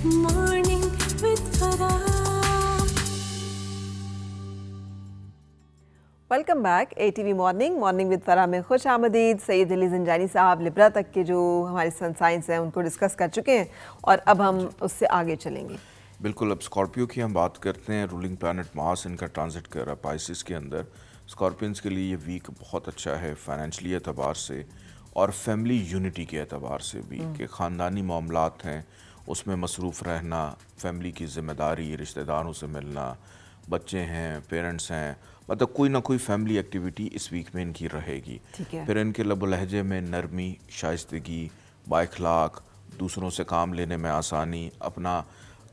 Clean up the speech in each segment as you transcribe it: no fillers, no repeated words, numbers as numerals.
Morning with Farah. Welcome back ATV morning with Farah में खुश आमदीद। सैयद अली ज़ंजानी साहब लिब्रा तक के जो हमारे सनसाइंस हैं उनको डिस्कस कर चुके हैं और अब हम उससे आगे चलेंगे। बिल्कुल, अब स्कॉर्पियो की हम बात करते हैं। रूलिंग प्लैनेट मार्स इनका ट्रांजिट कर रहा है पाइसिस के अंदर। स्कॉर्पियंस के लिए ये वीक बहुत अच्छा है फाइनेंशियली एतबार से और फैमिली यूनिटी के एतबार से भी, कि ख़ानदानी मामलात हैं उसमें मसरूफ़ रहना, फैमिली की ज़िम्मेदारी, रिश्तेदारों से मिलना, बच्चे हैं, पेरेंट्स हैं, मतलब कोई ना कोई फैमिली एक्टिविटी इस वीक में इनकी रहेगी। ठीक है। फिर इनके लब लहजे में नरमी, शाइस्तगी, बाइखलाक, दूसरों से काम लेने में आसानी, अपना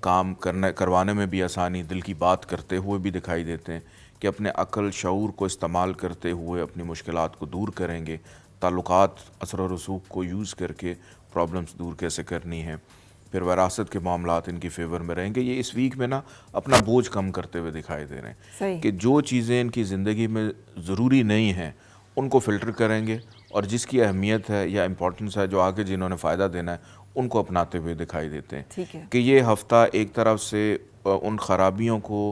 काम करवाने में भी आसानी, दिल की बात करते हुए भी दिखाई देते हैं कि अपने अक्ल शऊर को इस्तेमाल करते हुए अपनी मुश्किलात को दूर करेंगे। ताल्लुकात असर और रसूख को यूज़ करके प्रॉब्लम्स दूर कैसे करनी है। फिर वरासत के मामलात इनकी फेवर में रहेंगे। ये इस वीक में ना अपना बोझ कम करते हुए दिखाई दे रहे सही। हैं कि जो चीज़ें इनकी ज़िंदगी में ज़रूरी नहीं हैं उनको फ़िल्टर करेंगे और जिसकी अहमियत है या इम्पोर्टेंस है, जो आगे जिन्होंने फ़ायदा देना है, उनको अपनाते हुए दिखाई देते हैं। ठीक है। कि ये हफ़्ता एक तरफ से उन ख़राबियों को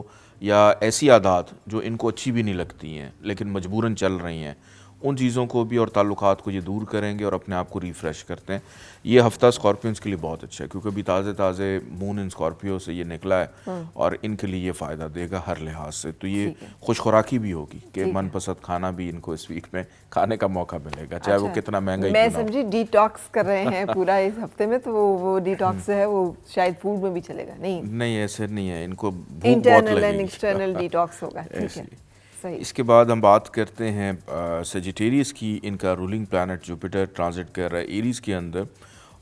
या ऐसी आदत जो इनको अच्छी भी नहीं लगती हैं लेकिन मजबूरन चल रही हैं, उन चीज़ों को भी और ताल्लुकात को ये दूर करेंगे और अपने आप को रिफ़्रेश करते हैं। ये हफ़्ता स्कॉर्पियंस के लिए बहुत अच्छा है क्योंकि अभी ताज़े मून इन स्कॉर्पियो से ये निकला है और इनके लिए ये फ़ायदा देगा हर लिहाज से। तो ये खुश खुराकी भी होगी कि मनपसंद खाना भी इनको इस वीक में खाने का मौका मिलेगा, चाहे वो कितना महंगा ही मैं क्यों ना हो। समझी डिटॉक्स कर रहे हैं पूरा इस हफ्ते में, तो वो डिटॉक्स है वो शायद फूड में भी चलेगा। नहीं, ऐसे नहीं है, इनको भूख बहुत इंटरनल एंड लगेगी। एक्सटर्नल डिटॉक्स होगा। ठीक है, ऐसे ही। सही। इसके बाद हम बात करते हैं सेजिटेरियस की। इनका रूलिंग प्लैनेट जुपिटर ट्रांजिट कर रहा है एरीज़ के अंदर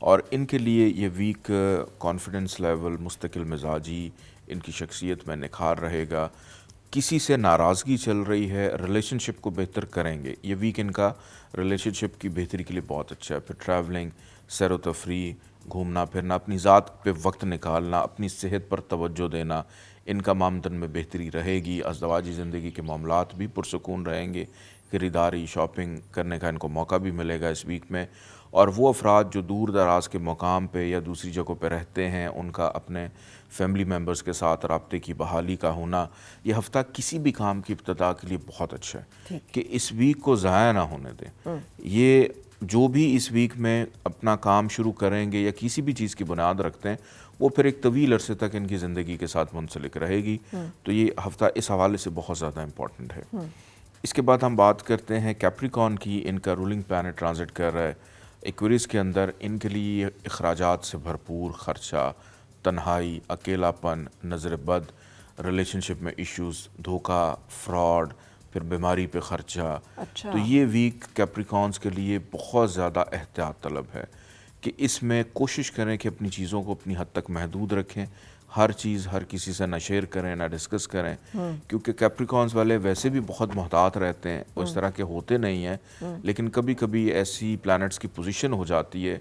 और इनके लिए ये वीक कॉन्फिडेंस लेवल, मुस्तकिल मिजाजी, इनकी शख्सियत में निखार रहेगा। किसी से नाराज़गी चल रही है, रिलेशनशिप को बेहतर करेंगे। ये वीक इनका रिलेशनशिप की बेहतरी के लिए बहुत अच्छा है। फिर ट्रैवलिंग, सैर व तफरी, घूमना फिरना, अपनी ज़ात पे वक्त निकालना, अपनी सेहत पर तवज्जो देना, इनका मामदन में बेहतरी रहेगी। अज़दवाजी ज़िंदगी के मामलात भी पुरसकून रहेंगे। खरीदारी, शॉपिंग करने का इनको मौका भी मिलेगा इस वीक में। और वो अफराद जो दूर दराज के मकाम पे या दूसरी जगहों पे रहते हैं, उनका अपने फैमिली मेम्बर्स के साथ राब्ते की बहाली का होना, ये हफ़्ता किसी भी काम की इब्तिदा के लिए बहुत अच्छा है कि इस वीक को ज़ाया ना होने दें। ये जो भी इस वीक में अपना काम शुरू करेंगे या किसी भी चीज़ की बुनियाद रखते हैं, वो फिर एक तवील अरसे तक इनकी ज़िंदगी के साथ मुंसलिक रहेगी। तो ये हफ़्ता इस हवाले से बहुत ज़्यादा इम्पॉर्टेंट है। इसके बाद हम बात करते हैं कैप्रिकॉन की। इनका रूलिंग प्लैनेट ट्रांजिट कर रहा है एक्वेरियस के अंदर। इनके लिए अखराजात से भरपूर खर्चा, तन्हाई, अकेलापन, नज़र बद, रिलेशनशिप में इश्यूज़, धोखा, फ्रॉड, फिर बीमारी पे ख़र्चा। अच्छा। तो ये वीक कैप्रिकॉन्स के लिए बहुत ज़्यादा एहतियात तलब है कि इसमें कोशिश करें कि अपनी चीज़ों को अपनी हद तक महदूद रखें। हर चीज़ हर किसी से ना शेयर करें, ना डिस्कस करें, क्योंकि कैप्रिकॉन्स वाले वैसे भी बहुत मोहतात रहते हैं, वो इस तरह के होते नहीं हैं, लेकिन कभी कभी ऐसी प्लैनेट्स की पोजीशन हो जाती है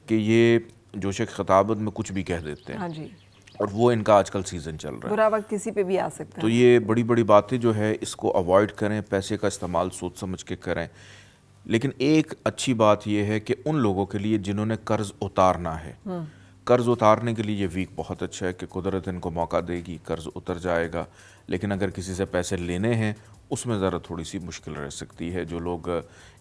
कि ये जोश खिताबत में कुछ भी कह देते हैं। हाँ जी। और वो इनका आजकल सीज़न चल रहा है। बुरा वक्त किसी पे भी आ सकता तो है। ये बड़ी बड़ी बातें जो है इसको अवॉइड करें, पैसे का इस्तेमाल सोच समझ के करें। लेकिन एक अच्छी बात यह है कि उन लोगों के लिए जिन्होंने कर्ज उतारना है, कर्ज उतारने के लिए ये वीक बहुत अच्छा है कि कुदरत इनको मौका देगी, कर्ज उतर जाएगा। लेकिन अगर किसी से पैसे लेने हैं उसमें ज़रा थोड़ी सी मुश्किल रह सकती है। जो लोग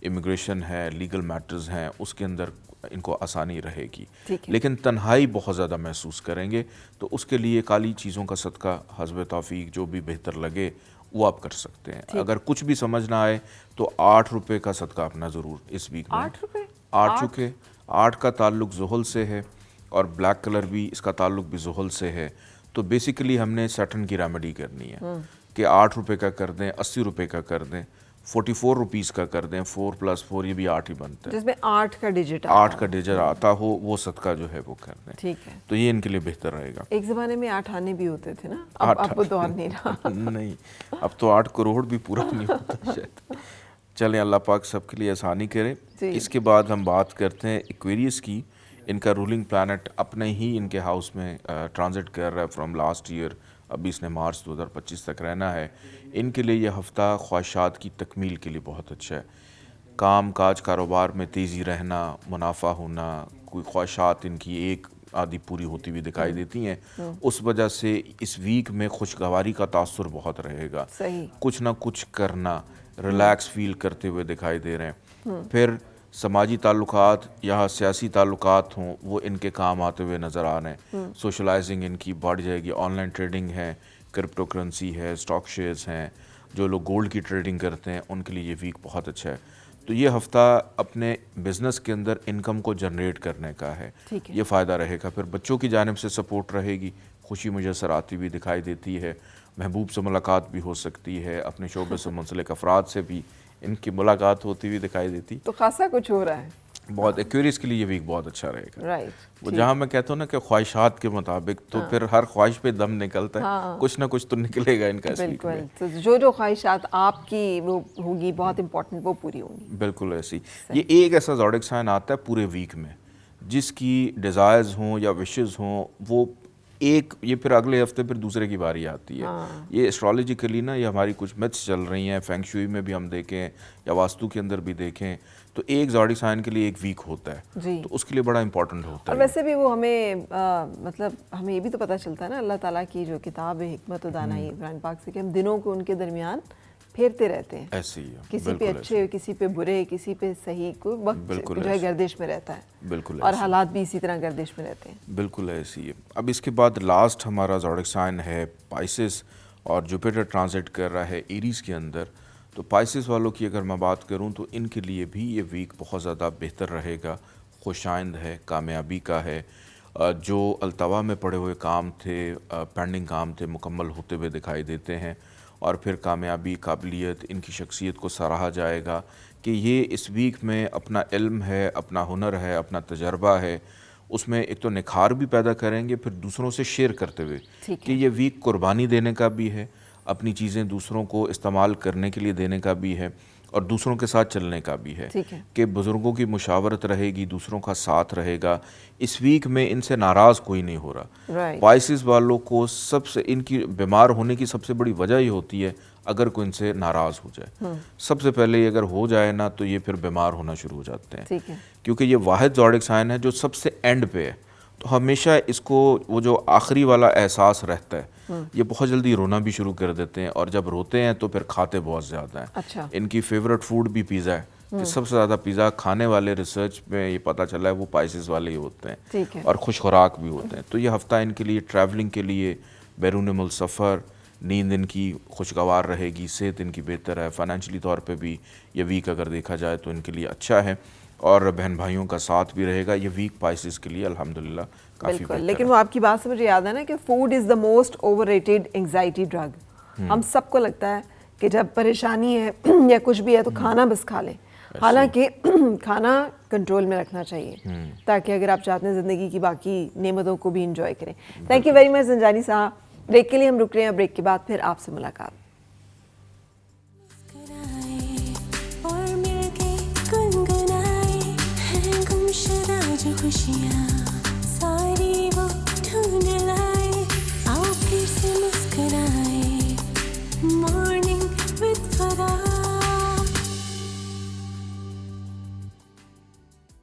इमिग्रेशन है, लीगल मैटर्स हैं, उसके अंदर इनको आसानी रहेगी। लेकिन तन्हाई बहुत ज़्यादा महसूस करेंगे, तो उसके लिए काली चीज़ों का सदका हस्ब तौफीक जो भी बेहतर लगे वो आप कर सकते हैं। अगर कुछ भी समझ ना आए तो 8 रुपये का सदका अपना ज़रूर इस वीक में। 8 रुपये? 8 चुके 8 का ताल्लुक ज़ुहल से है और ब्लैक कलर भी, इसका ताल्लुक भी ज़ुहल से है। तो बेसिकली हमने सैटर्न की रेमेडी करनी है कि 8 रुपये का कर दें, 80 रुपये का कर दें, 44 रुपीज़ का कर दें। 4 + 4 ये भी 8 ही बनता है, जिसमें 8 का डिजिट 8 का डिजिट आता हो, वो सदका जो है वो कर दें। ठीक है। तो ये इनके लिए बेहतर रहेगा। एक ज़माने में 8 आने भी होते थे ना, अब वो दौर नहीं रहा। नहीं, अब तो 8 करोड़ भी पूरा नहीं होता शायद। चलें, अल्लाह पाक सबके लिए आसानी करे। इसके बाद हम बात करते हैं एक्वेरियस की। इनका रूलिंग प्लैनेट अपने ही इनके हाउस में ट्रांजिट कर रहा है फ्रॉम लास्ट ईयर। अभी इसने मार्च 2025 तक रहना है। इनके लिए यह हफ़्ता ख्वाहिशात की तकमील के लिए बहुत अच्छा है। काम काज कारोबार में तेज़ी रहना, मुनाफा होना, कोई ख्वाहिशात इनकी एक آدھی پوری ہوتی ہوئی دکھائی دیتی ہیں. اس وجہ سے اس ویک میں خوشگواری کا تاثر بہت رہے گا. صحیح. کچھ نہ کچھ کرنا، ریلیکس فیل کرتے ہوئے دکھائی دے رہے ہیں. پھر سماجی تعلقات یا سیاسی تعلقات ہوں وہ ان کے کام آتے ہوئے نظر آ رہے ہیں. سوشلائزنگ ان کی بڑھ جائے گی. آن لائن ٹریڈنگ ہے، کرپٹو کرنسی ہے، اسٹاک شیئرز ہیں، جو لوگ گولڈ کی ٹریڈنگ کرتے ہیں ان کے لیے یہ ویک بہت اچھا ہے. تو یہ ہفتہ اپنے بزنس کے اندر انکم کو جنریٹ کرنے کا ہے. یہ فائدہ رہے گا. پھر بچوں کی جانب سے سپورٹ رہے گی، خوشی میسر آتی ہوئی دکھائی دیتی ہے. محبوب سے ملاقات بھی ہو سکتی ہے، اپنے شعبے سے منسلک افراد سے بھی ان کی ملاقات ہوتی ہوئی دکھائی دیتی. تو خاصا کچھ ہو رہا ہے. بہت ایکویریس کے لیے یہ ویک بہت اچھا رہے گا. رائٹ. وہ جہاں میں کہتا ہوں نا کہ خواہشات کے مطابق، تو پھر ہر خواہش پہ دم نکلتا ہے. کچھ نہ کچھ تو نکلے گا ان کا اس ویک میں. بالکل. تو جو خواہشات آپ کی وہ ہوگی بہت امپورٹنٹ، وہ پوری ہوں گی. بالکل ایسی. یہ ایک ایسا زوڈک سائن آتا ہے پورے ویک میں جس کی ڈیزائرز ہوں یا وشز ہوں، وہ ایک یہ پھر اگلے ہفتے پھر دوسرے کی باری آتی ہے. یہ اسٹرالوجیکلی نا یہ ہماری کچھ میتھس چل رہی ہیں، فینگ شوئی میں بھی ہم دیکھیں یا واستو کے اندر بھی دیکھیں، تو ایک زوڈک سائن کے لیے ایک ویک ہوتا ہے. تو اس کے لیے بڑا امپورٹنٹ ہوتا ہے. اور ویسے بھی وہ ہمیں مطلب ہمیں یہ بھی تو پتہ چلتا ہے نا اللہ تعالیٰ کی جو کتاب ہے حکمت و دانائی قرآن پاک سے، کہ ہم دنوں کو ان کے درمیان پھیرتے رہتے ہیں. ایسے ہی کسی پہ اچھے، کسی پہ برے، کسی پہ صحیح، کوئی وقت جو ہے گردش میں رہتا ہے. بالکل. اور حالات بھی اسی طرح گردش میں رہتے ہیں. بالکل ایسی ہے. اب اس کے بعد لاسٹ ہمارا زوڈک سائن ہے پائسس، اور جوپیٹر ٹرانزٹ کر رہا ہے ایریز کے اندر. تو پائسس والوں کی اگر میں بات کروں تو ان کے لیے بھی یہ ویک بہت زیادہ بہتر رہے گا. خوشائند ہے، کامیابی کا ہے. جو التوا میں پڑے ہوئے کام تھے، پینڈنگ کام تھے، مکمل ہوتے ہوئے دکھائی دیتے ہیں. اور پھر کامیابی، قابلیت، ان کی شخصیت کو سراہا جائے گا کہ یہ اس ویک میں اپنا علم ہے، اپنا ہنر ہے، اپنا تجربہ ہے، اس میں ایک تو نکھار بھی پیدا کریں گے، پھر دوسروں سے شیئر کرتے ہوئے کہ یہ ویک قربانی دینے کا بھی ہے، اپنی چیزیں دوسروں کو استعمال کرنے کے لیے دینے کا بھی ہے، اور دوسروں کے ساتھ چلنے کا بھی ہے. کہ بزرگوں کی مشاورت رہے گی، دوسروں کا ساتھ رہے گا. اس ویک میں ان سے ناراض کوئی نہیں ہو رہا. پائسس والوں کو سب سے ان کی بیمار ہونے کی سب سے بڑی وجہ یہ ہوتی ہے اگر کوئی ان سے ناراض ہو جائے. سب سے پہلے اگر ہو جائے نا تو یہ پھر بیمار ہونا شروع ہو جاتے ہیں. کیونکہ یہ واحد زوڈک سائن ہے جو سب سے اینڈ پہ ہے. تو ہمیشہ اس کو وہ جو آخری والا احساس رہتا ہے، یہ بہت جلدی رونا بھی شروع کر دیتے ہیں، اور جب روتے ہیں تو پھر کھاتے بہت زیادہ ہیں. ان کی فیوریٹ فوڈ بھی پیزا ہے. کہ سب سے زیادہ پیزا کھانے والے ریسرچ میں یہ پتہ چلا ہے وہ پائسس والے ہی ہوتے ہیں، اور خوش خوراک بھی ہوتے ہیں. تو یہ ہفتہ ان کے لیے ٹریولنگ کے لیے، بیرون ملک سفر، نیند ان کی خوشگوار رہے گی، صحت ان کی بہتر ہے. فائنینشلی طور پہ بھی یہ ویک اگر دیکھا جائے تو ان کے لیے اچھا ہے، اور بہن بھائیوں کا ساتھ بھی رہے گا. یہ ویک پائسس کے لیے الحمدللہ کافی بہتر ہے. لیکن وہ آپ کی بات سے مجھے یاد ہے نا کہ food is the most over rated anxiety drug. ہم سب کو لگتا ہے کہ جب پریشانی ہے یا کچھ بھی ہے تو کھانا بس کھا لیں. حالانکہ کھانا کنٹرول میں رکھنا چاہیے تاکہ اگر آپ چاہتے ہیں زندگی کی باقی نعمتوں کو بھی انجوائے کریں. تھینک یو ویری مچ زنجانی صاحب. بریک کے لیے ہم رک رہے ہیں، بریک کے بعد پھر آپ سے ملاقات. اور مل کے گنگنائے ہیں گمشدہ جو خوشیاں.